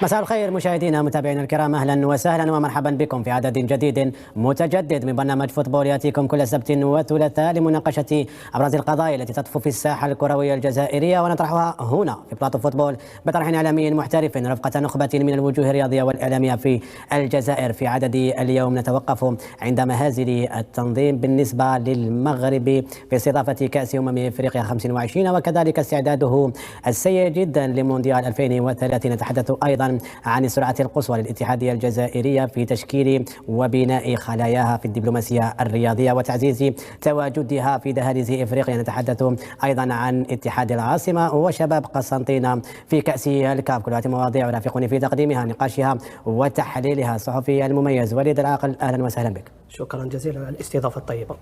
مساء الخير مشاهدينا متابعينا الكرام، اهلا وسهلا ومرحبا بكم في عدد جديد متجدد من برنامج فوتبول ياتيكم كل سبت وثلاثاء لمناقشه ابرز القضايا التي تطفو في الساحه الكرويه الجزائريه ونطرحها هنا في بلاطو فوتبول بطرح اعلامي محترف رفقه نخبه من الوجوه الرياضيه والاعلاميه في الجزائر. في عدد اليوم نتوقف عند مهازل التنظيم بالنسبه للمغرب في استضافه كاس افريقيا 25 وكذلك استعداده السيء جدا لمونديال 2030. نتحدث ايضا عن السرعة القصوى للاتحادية الجزائرية في تشكيل وبناء خلاياها في الدبلوماسية الرياضية وتعزيز تواجدها في دهاليز إفريقيا. نتحدث أيضا عن اتحاد العاصمة وشباب قسنطينة في كأس الكاف. كل هذه مواضيع يرافقني في تقديمها نقاشها وتحليلها الصحفي المميز وليد العاقل. أهلا وسهلا بك. شكرا جزيلا على الاستضافة الطيبة.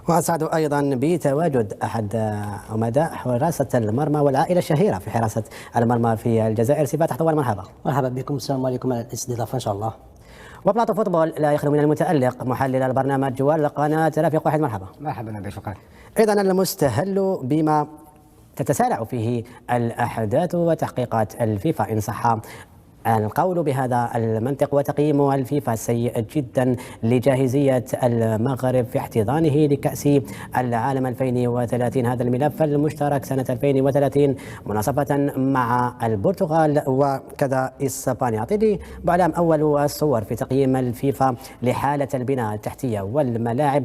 وأسعد أيضا بتواجد أحد أمداء حراسة المرمى والعائلة الشهيرة في حراسة المرمى في الجزائر، سيفات طوال. مرحبا. مرحبا بكم، السلام عليكم على الاستضافة إن شاء الله. وبلاطو فوتبول لا يخلو من المتألق محلل البرنامج والقناة رفيق واحد. مرحبا. مرحبا بك، شكرا. إذا المستهل بما تتسارع فيه الأحداث وتحقيقات الفيفا إن صح القول بهذا المنطق، وتقييم الفيفا سيء جدا لجاهزية المغرب في احتضانه لكأس العالم 2030. هذا الملف المشترك سنة 2030 مناصفة مع البرتغال وكذا إسبانيا. أعطيني بعلام أول الصور في تقييم الفيفا لحالة البناء التحتية والملاعب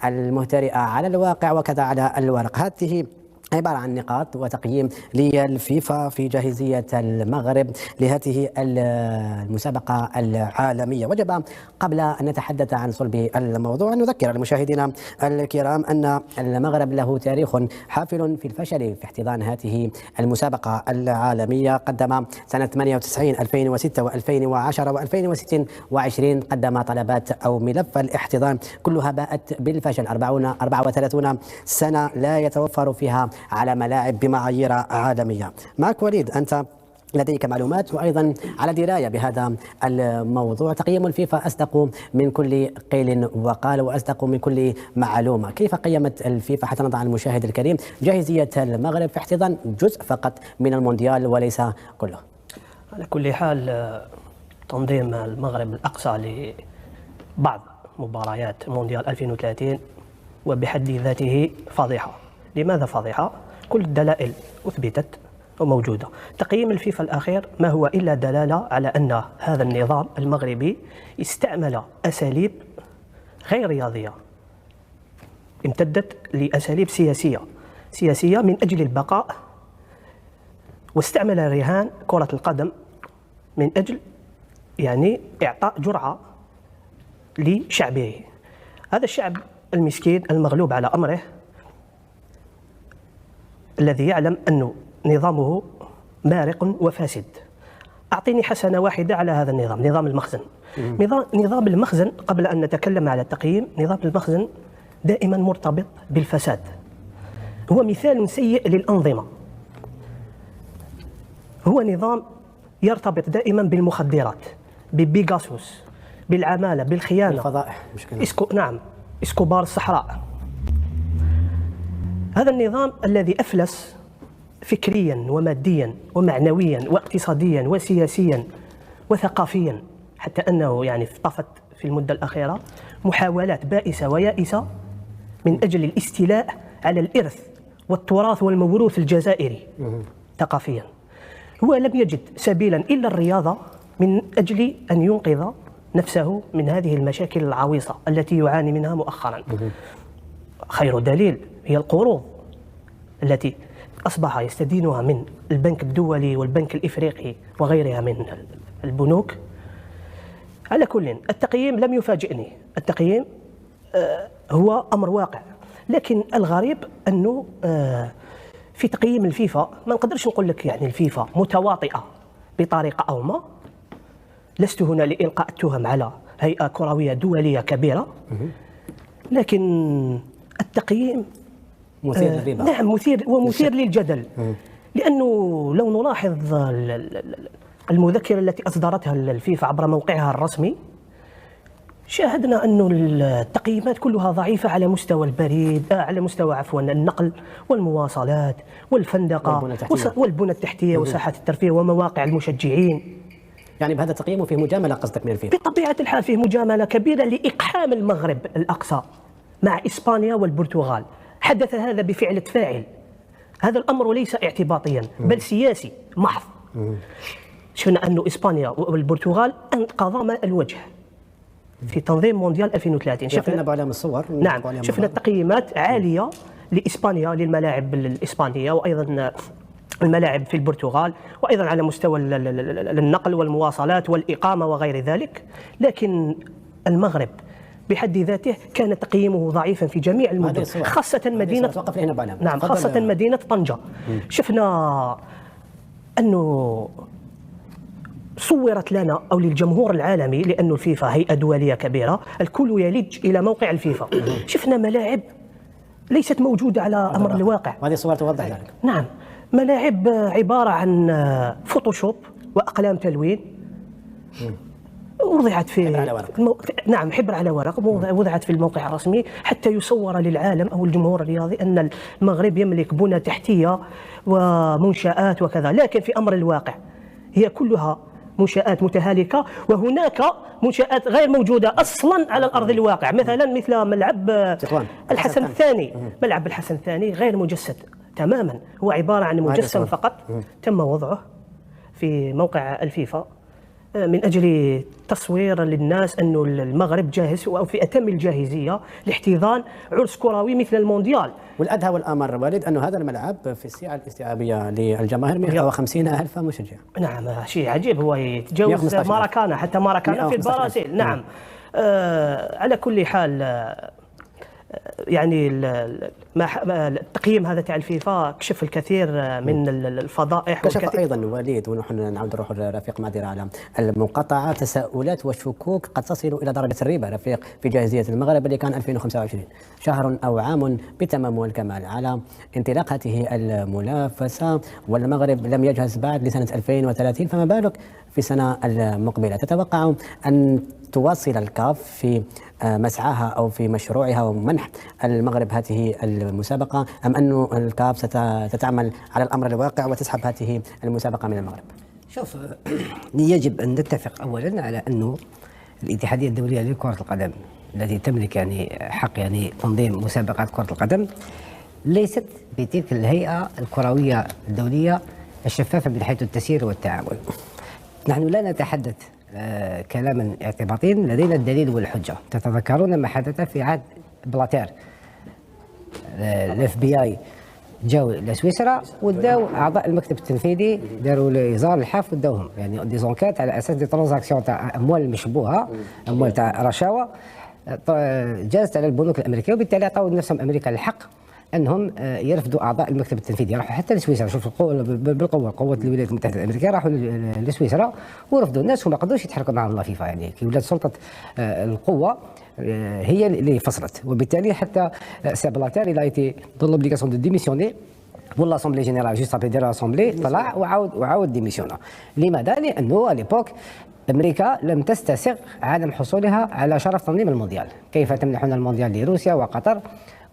المهترئة على الواقع وكذا على الورق. هذه عبارة عن نقاط وتقييم للفيفا في جاهزية المغرب لهذه المسابقة العالمية. وجب قبل أن نتحدث عن صلب الموضوع أن نذكر المشاهدين الكرام أن المغرب له تاريخ حافل في الفشل في احتضان هذه المسابقة العالمية. قدم سنة 98 2006 و2010 و2026 قدم طلبات أو ملف الاحتضان كلها باءت بالفشل. 34 سنة لا يتوفر فيها على ملاعب بمعايير عالمية. معك وليد، أنت لديك معلومات وأيضا على دراية بهذا الموضوع. تقييم الفيفا أصدق من كل قيل وقال وأصدق من كل معلومة. كيف قيمت الفيفا حتى نضع المشاهد الكريم جاهزية المغرب في احتضان جزء فقط من المونديال وليس كله؟ على كل حال تنظيم المغرب الأقصى لبعض مباريات مونديال 2030 وبحد ذاته فاضحة. لماذا فاضحة؟ كل الدلائل أثبتت وموجودة. تقييم الفيفا الأخير ما هو إلا دلالة على أن هذا النظام المغربي استعمل أساليب غير رياضية، امتدت لأساليب سياسية من أجل البقاء، واستعمل رهان كرة القدم من أجل إعطاء جرعة لشعبه. هذا الشعب المسكين المغلوب على أمره الذي يعلم أن نظامه مارق وفاسد. أعطيني حسنة واحدة على هذا النظام، نظام المخزن. نظام المخزن، قبل أن نتكلم على التقييم، نظام المخزن دائما مرتبط بالفساد، هو مثال سيء للأنظمة. هو نظام يرتبط دائما بالمخدرات، ببيغاسوس، بالعمالة، بالخيانة، الفضائح. نعم، إسكوبار الصحراء. هذا النظام الذي أفلس فكريا وماديا ومعنويا واقتصاديا وسياسيا وثقافيا، حتى أنه اختطفت في المدة الأخيرة محاولات بائسة ويائسة من أجل الاستيلاء على الإرث والتراث والموروث الجزائري ثقافيا. هو لم يجد سبيلا إلا الرياضة من أجل أن ينقذ نفسه من هذه المشاكل العويصة التي يعاني منها مؤخرا. خير دليل هي القروض التي أصبح يستدينها من البنك الدولي والبنك الإفريقي وغيرها من البنوك. على كل، التقييم لم يفاجئني، التقييم هو أمر واقع. لكن الغريب أنه في تقييم الفيفا ما نقدرش نقول لك الفيفا متواطئة بطريقة أو ما. لست هنا لإلقاء التهم على هيئة كروية دولية كبيرة، لكن التقييم مثير للريبة. نعم، مثير للجدل. لأنه لو نلاحظ المذكرة التي أصدرتها الفيفا عبر موقعها الرسمي، شاهدنا أن التقييمات كلها ضعيفة على مستوى البريد، على مستوى النقل والمواصلات والفندقة والبنى التحتية وساحات الترفيه ومواقع المشجعين. يعني بهذا التقييم فيه مجاملة قصدك من الفيفا؟ بطبيعة الحال فيه مجاملة كبيرة لإقحام المغرب الأقصى مع إسبانيا والبرتغال. حدث هذا بفعل فاعل. هذا الأمر ليس اعتباطيا بل سياسي محض. شفنا أن إسبانيا والبرتغال أنقذا ماء الوجه في تنظيم مونديال 2030. شفنا بعلام الصور. نعم، شفنا التقييمات عالية لإسبانيا للملاعب الإسبانية، وأيضا الملاعب في البرتغال، وأيضا على مستوى النقل والمواصلات والإقامة وغير ذلك. لكن المغرب بحد ذاته كان تقييمه ضعيفا في جميع المدن، خاصة مدينة نعم خاصة مدينة طنجة. شفنا أنه صورت لنا أو للجمهور العالمي، لأن الفيفا هيئة دولية كبيرة الكل يلج إلى موقع الفيفا. شفنا ملاعب ليست موجودة على أمر الواقع. وهذه الصور توضح ذلك. نعم، ملاعب عبارة عن فوتوشوب وأقلام تلوين وضعت في نعم حبر على ورق، وضعت في الموقع الرسمي حتى يصور للعالم أو الجمهور الرياضي أن المغرب يملك بنى تحتية ومنشآت وكذا. لكن في أمر الواقع هي كلها منشآت متهالكة، وهناك منشآت غير موجودة أصلا على الأرض الواقع، مثل ملعب الحسن الثاني. ملعب الحسن الثاني غير مجسد تماما، هو عبارة عن مجسم فقط تم وضعه في موقع الفيفا من أجل تصوير للناس أن المغرب جاهز أو في أتم الجاهزية لاحتضان عرس كروي مثل المونديال. والأدهى والأمر والد أن هذا الملعب في السعة الاستيعابية للجماهير 150,000 مشجع. نعم، شيء عجيب، هو يتجاوز ماراكانا، حتى ماراكانا في البرازيل. نعم. على كل حال يعني التقييم هذا تاع الفيفا كشف الكثير من الفضائح. كشف ايضا وليد، ونحن نعود نروح رفيق معذره على المقاطعه، تساؤلات وشكوك قد تصل الى درجه الريبه رفيق في جاهزيه المغرب اللي كان 2025 شهر او عام بالتمام والكمال على انطلاق هذه المنافسه، والمغرب لم يجهز بعد لسنه 2030، فما بالك في السنه المقبله؟ تتوقع ان تواصل الكاف في مسعاها أو في مشروعها ومنح المغرب هذه المسابقة، أم أن الكاف ستعمل على الأمر الواقع وتسحب هذه المسابقة من المغرب؟ شوف، يجب أن نتفق أولا على أنه الاتحادية الدولية لكرة القدم التي تملك حق تنظيم مسابقات كرة القدم ليست بتلك الهيئة الكروية الدولية الشفافة من حيث التسيير والتعامل. نحن لا نتحدث كلاما اعتباطيا، لدينا الدليل والحجه. تتذكرون ما حدث في عهد بلاتير؟ الاف بي اي جاوا الى سويسرا وداو اعضاء المكتب التنفيذي، داروا لإزار الحاف وداوهم دي زونكات على اساس دي ترانزاكسيون تاع اموال مشبوهه، اموال تاع رشاوى جازت على البنوك الامريكيه، وبالتالي عطاو نفسهم امريكا الحق انهم يرفضوا اعضاء المكتب التنفيذي. راحوا حتى لسويسرا، شوف بالقوه، قوه الولايات المتحده الامريكيه راحوا لسويسرا ورفضوا الناس وما قدروش يتحركوا معهم الفيفا. كي ولات سلطه القوه هي اللي فصلت، وبالتالي حتى سابلاتير الى ايتي دون لوبليغاسيون دو ديميسيوني pour l'Assemblée générale juste après l'Assemblée طلع وعاود ديميسيونا. لماذا؟ لانه اليبوك امريكا لم تستسغ عدم حصولها على شرف تنظيم المونديال. كيف تمنحون المونديال لروسيا وقطر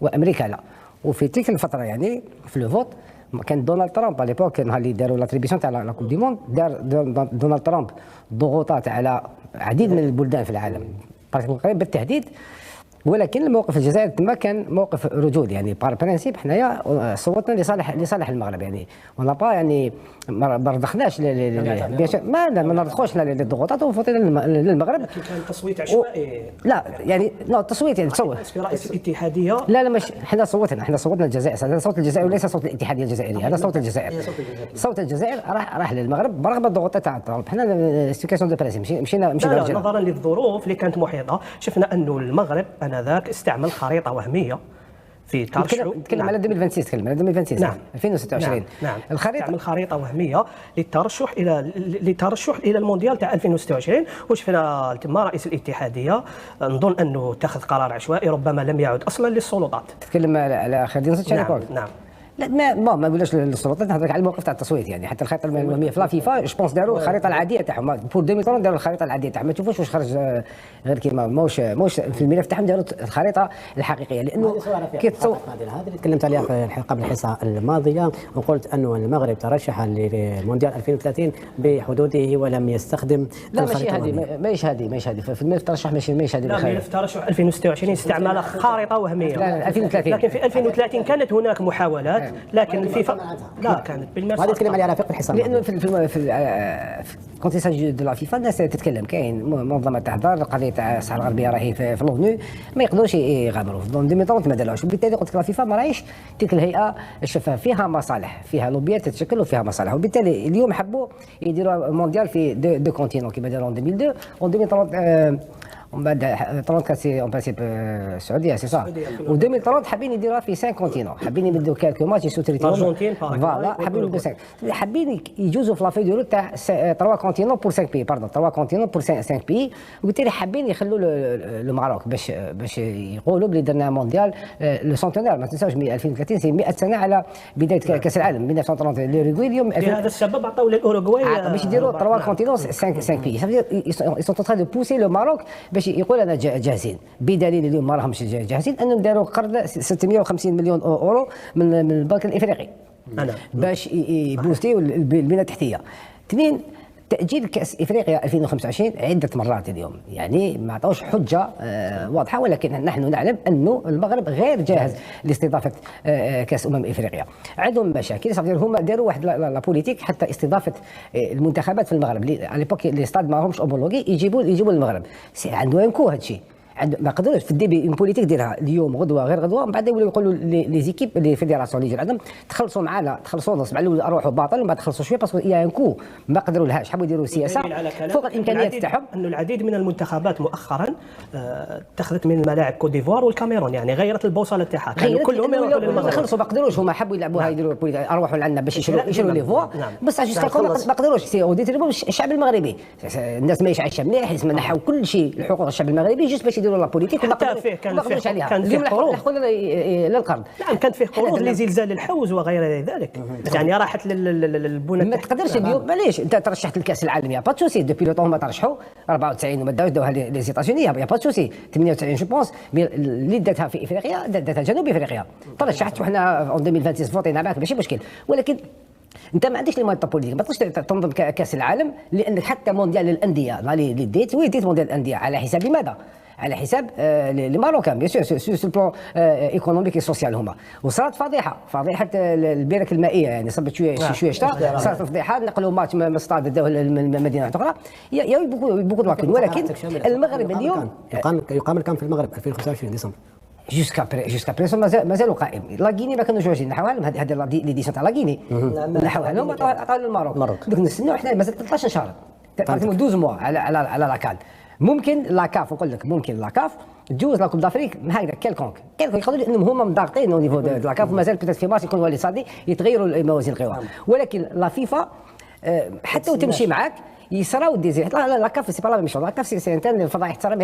وامريكا لا؟ وفي تلك الفتره في الفوت كان دونالد ترامب على ليبوك، نهار اللي داروا لاتريبيسيون تاع لا كوب دي موند، دار دونالد ترامب ضغوطات على عديد من البلدان في العالم قريب بالتهديد، ولكن الموقف الجزائري تما كان موقف رجولي. بار برانسيب حنايا صوتنا لصالح المغرب، ونا با ما رضخناش ما نرضخوش للضغوطات وفوتنا للمغرب. لكن كان تصويت عشوائي. لا التصويت تصوت في رئيس الاتحاديه. لا مش حنا صوتنا الجزائر، هذا صوت الجزائر وليس صوت الاتحاديه الجزائريه، هذا صوت الجزائر. صوت الجزائر راح للمغرب برغم الضغوطات تاع ترامب. حنا سيتياسيون دو بريس مشينا نظرا للظروف اللي كانت محيطه. شفنا انه المغرب ذاك استعمل خريطه وهميه في ترشح. نتكلم على 2026 نعم 2026. نعم الخريطه استعمل خريطه وهميه للترشح الى المونديال تاع 2026. وشفنا تما رئيس الاتحاديه نظن انه اتخذ قرار عشوائي ربما لم يعد اصلا للسلطات. تتكلم على خالد نصر. نعم لا ما بلاش السلطات، نهضرك على الموقف تاع التصويت يعني. حتى الخريطه الوهميه في لافيفا جو بونس داروا الخريطه العاديه تاعهم بور 2030 داروا الخريطه العاديه تاعهم، ما تشوفوش واش خرج غير كيما موش في الملف تاعهم داروا الخريطه الحقيقيه. لانه كي تصور هذه اللي تكلمت عليها قبل الحصه الماضيه، وقلت انه المغرب ترشح لمونديال 2030 بحدوده ولم يستخدم لا ماشي هذه في الملف ترشح ماشي هذه. لا ملف ترشح 2026 استعمال خارطه وهميه. لا 2030. لكن في 2030 كانت هناك محاولات، لكن الفيفا لا كانت بالمرصاد. هذه تكلم عليها على فقه الحصه، لانه في كونتيساج دو لا فيفا الناس تتكلم، كاين منظمه تحضر القضيه تاع الصحراء الغربيه راهي في لونو، ما يقدروش يغامروا في 2030 ما داروش. وبالتالي قلت لك لا فيفا ما راهيش تلك الهيئه الشفافه، فيها مصالح، فيها لوبيات تتشكل وفيها مصالح. وبالتالي اليوم حبوا يديروا مونديال في دو كونتينون كيما داروا 2002 و 2030 ومن بعد 34 سي اون برينسيپ السعوديه سي صح، و 2030 حابين يديروها في 5 كونتينون، حابين يبداو كالكو ماتش يسو تريتيرون الارجنتين فوالا، حابين يبداو 5، حابين يجوزوا في لافي ديرو تاع 3 كونتينون بور 5 بي، باردون 3 كونتينون بور 5 بي. وبالتالي حابين يخلوا الماروك باش يقولوا بلي درنا مونديال لو سونتينير. ما تنساوش 2030 سي 100 سنه على بدايه كاس العالم 1930 لوروغواي. اليوم لهذا السبب عطاو للاوروغواي باش يديروا 3 كونتينون 5 بي. يسون تران دو بوسي لو ماروك باش يقول انا جاهزين، بدليل اليوم ما راهمش جاهزين انهم داروا قرض 650 مليون اورو من البنك الافريقي باش يبوستيو البنيه التحتيه. اثنين، تاجيل كاس افريقيا 2025 عده مرات اليوم، يعني ما عطاوش حجه واضحه، ولكن نحن نعلم انه المغرب غير جاهز لاستضافه كاس افريقيا. عندهم مشاكل، صافي هما داروا واحد لا بوليتيك حتى استضافه المنتخبات في المغرب. على ليبوك لي ستاد ما همش اومولوغي، يجيبوا للمغرب. عنده انكو هذا الشيء، ما قدروش في الديبي اون بوليتيك ديرها اليوم غدوه غير غدوه، من بعد يولوا يقولوا لي زيكيب لي فيدراسيون اللي يجي عندهم تخلصوا معنا، تخلصوا نص مع الاول اروحوا باطل، من بعد تخلصوا شويه باسكو يا انكو ما قدروا لهاش، حبوا يديروا سياسه فوق الامكانيات تاعهم. انه العديد من المنتخبات مؤخرا اتخذت من الملاعب كوت ديفوار والكاميرون، يعني غيرت البوصله تاعها، كانوا كلهم يروحوا للمغرب. خلصوا ما قدروش، هما حبوا يلعبوها يديروا اروحوا لعندنا باش يشروا لي فوا، بس جوسكا ما قدروش. سي او ديتريبو الشعب المغربي، الناس ما عايشه مليح، يسمى نحاو كل شيء لحقوق الشعب المغربي جوست باش يديروا لا بوليتيك. كان فيه قروض للقرض. نعم كان فيه قروض لزلزال الحوز وغير ذلك، يعني راحت للبنى. ما تقدرش اليوم معليش انت ترشحت للكاس العالم يا با سوسي، دوبي لو طون ما ترشحوا 94 وما داوها لي زيتاسيوني يا با سوسي 98 جو بونس اللي داتها في افريقيا داتها جنوب افريقيا، ترشحت وحنا اون 2026 فوتينا معك ماشي مشكل. ولكن انت ما عندكش لي مايطه بوليتيك، ما تقدرش تنظم كاس العالم، لانك حتى مونديال الانديه اللي ديت مونديال الانديه على حساب ماذا؟ على حساب لي ماروكان بيان سور سو بلون ايكونوميك وسوسيال هما. وصارت فضيحه البرك المائيه، يعني صبت شويه شتا، صارت فضيحه، نقلوا ماتش من ستاد داوه لمدينه اخرى، يا بوكو دواكن. ولكن المغرب اليوم يقام الكام في المغرب 2025 ديسمبر جوسكا بريسون مازالوا قائم. لا غيني ما كانوش واجدين نحوها لهم، هذه ليديسيون تاع لا غيني نحوها لهم عطاوها للماروك. دوك نستناو حنا مازال 13 شهر 12 موا على لاكان. ممكن لاكاف نقول لك، ممكن لاكاف تجوز لا كوب دافريك هكذا كيلكونك يقدروا، لانهم هما مضاغطين او نيفو لاكاف، ومازال بيتيت في مارس يكون هو اللي صادي يتغيروا الموازين القوى. ولكن لا فيفا حتى وتمشي معاك يصراو ديزي لا كاف سي با لا ميم شوز، لا كاف سي انترن الفضائح ترى